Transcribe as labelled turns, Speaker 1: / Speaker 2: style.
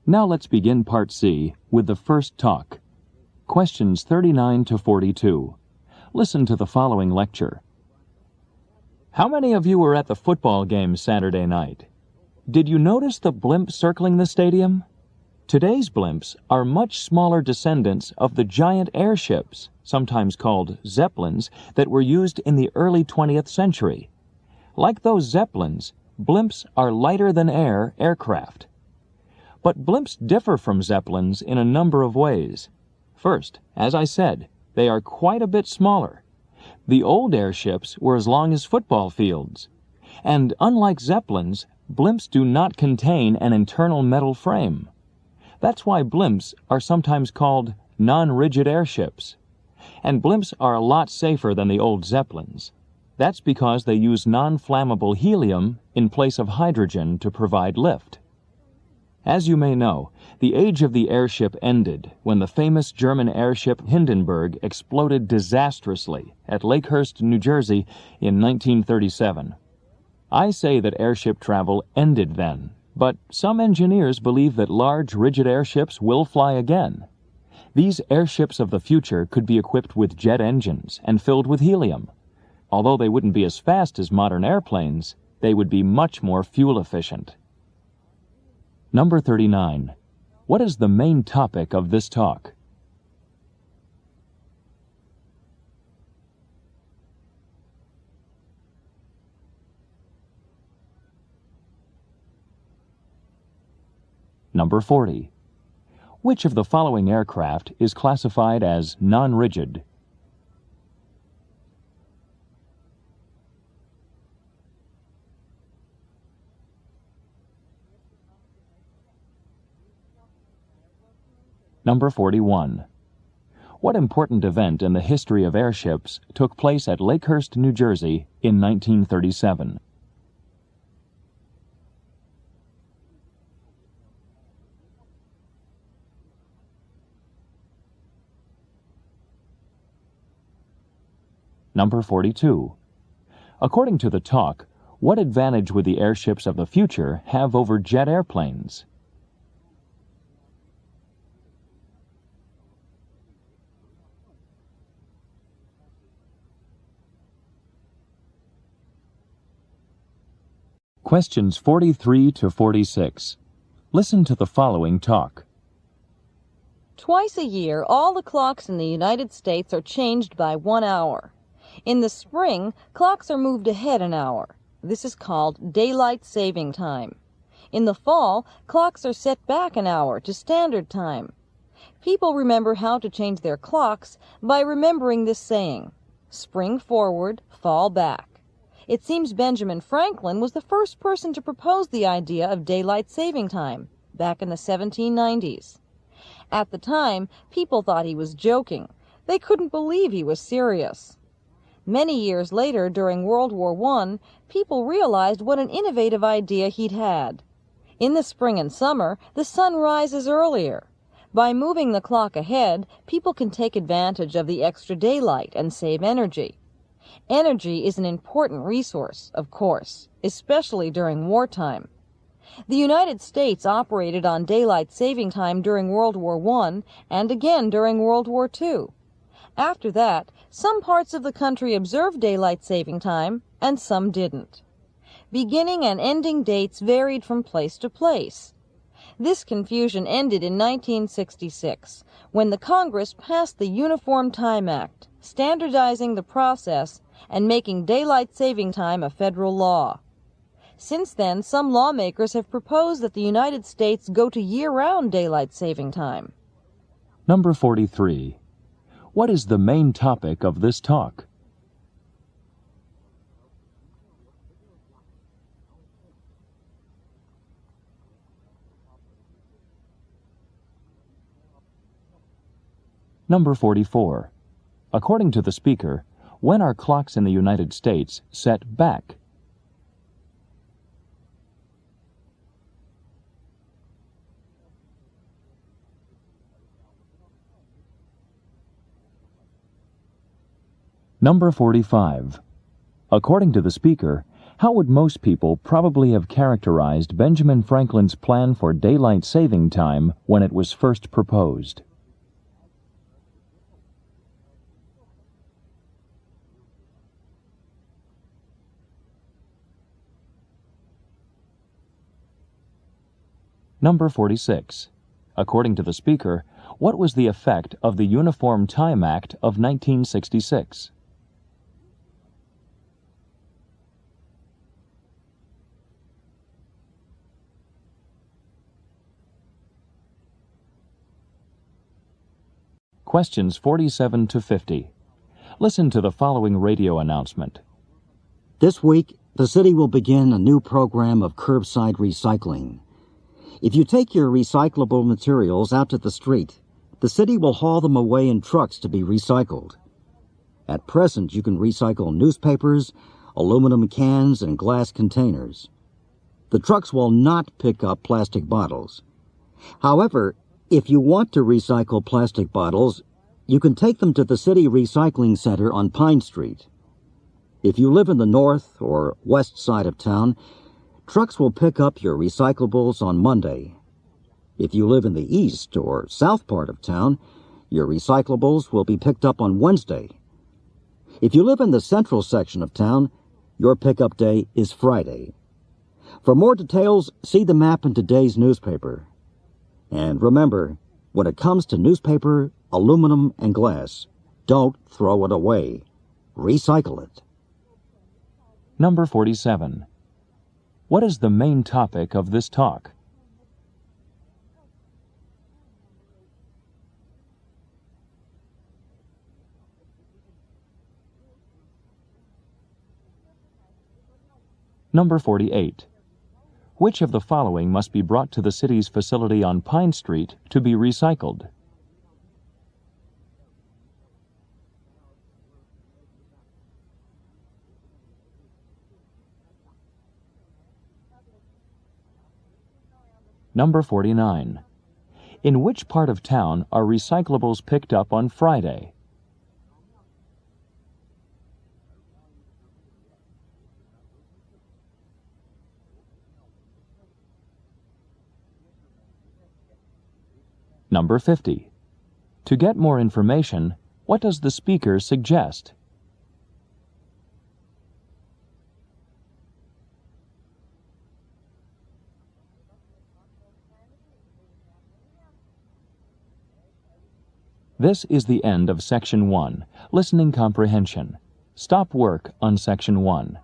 Speaker 1: Now let's begin Part C with the first talk. Questions 39 to 42. Listen to the following lecture. How many of you were at the football game Saturday night? Did you notice the blimp circling the stadium? Today's blimps are much smaller descendants of the giant airships, sometimes called zeppelins, that were used in the early 20th century. Like those zeppelins, blimps are lighter than air aircraft. But blimps differ from zeppelins in a number of ways. First, as I said, they are quite a bit smaller. The old airships were as long as football fields. And unlike zeppelins, blimps do not contain an internal metal frame. That's why blimps are sometimes called non-rigid airships. And blimps are a lot safer than the old zeppelins. That's because they use non-flammable helium in place of hydrogen to provide lift. As you may know, the age of the airship ended when the famous German airship Hindenburg exploded disastrously at Lakehurst, New Jersey in 1937. I say that airship travel ended then, but some engineers believe that large, rigid airships will fly again. These airships of the future could be equipped with jet engines and filled with helium. Although they wouldn't be as fast as modern airplanes, they would be much more fuel efficient. Number 39. What is the main topic of this talk? Number 40. Which of the following aircraft is classified as non-rigid? Number 41. What important event in the history of airships took place at Lakehurst, New Jersey in 1937? Number 42. According to the talk, what advantage would the airships of the future have over jet airplanes? Questions 43 to 46. Listen to the following talk.
Speaker 2: Twice a year, all the clocks in the United States are changed by 1 hour. In the spring, clocks are moved ahead an hour. This is called daylight saving time. In the fall, clocks are set back an hour to standard time. People remember how to change their clocks by remembering this saying, spring forward, fall back. It seems Benjamin Franklin was the first person to propose the idea of daylight saving time, back in the 1790s. At the time, people thought he was joking. They couldn't believe he was serious. Many years later, during World War I, people realized what an innovative idea he'd had. In the spring and summer, the sun rises earlier. By moving the clock ahead, people can take advantage of the extra daylight and save energy. Energy is an important resource, of course, especially during wartime. The United States operated on daylight saving time during World War I and again during World War II. After that, some parts of the country observed daylight saving time and some didn't. Beginning and ending dates varied from place to place. This confusion ended in 1966, when the Congress passed the Uniform Time Act, standardizing the process and making daylight saving time a federal law. Since then, some lawmakers have proposed that the United States go to year-round daylight saving time.
Speaker 1: Number 43. What is the main topic of this talk? Number 44. According to the speaker, when are clocks in the United States set back? Number 45. According to the speaker, How would most people probably have characterized Benjamin Franklin's plan for daylight saving time when it was first proposed? Number 46. According to the speaker, what was the effect of the Uniform Time Act of 1966? Questions 47 to 50. Listen to the following radio announcement.
Speaker 3: This week, the city will begin a new program of curbside recycling. If you take your recyclable materials out to the street, the city will haul them away in trucks to be recycled. At present, you can recycle newspapers, aluminum cans, and glass containers. The trucks will not pick up plastic bottles. However, if you want to recycle plastic bottles, you can take them to the city recycling center on Pine Street. If you live in the north or west side of town, trucks will pick up your recyclables on Monday. If you live in the east or south part of town, your recyclables will be picked up on Wednesday. If you live in the central section of town, your pickup day is Friday. For more details, see the map in today's newspaper. And remember, when it comes to newspaper, aluminum, and glass, don't throw it away. Recycle it.
Speaker 1: Number 47. What is the main topic of this talk? Number 48. Which of the following must be brought to the city's facility on Pine Street to be recycled? Number 49. In which part of town are recyclables picked up on Friday? Number 50. To get more information, what does the speaker suggest? This is the end of Section 1, Listening Comprehension. Stop work on Section 1.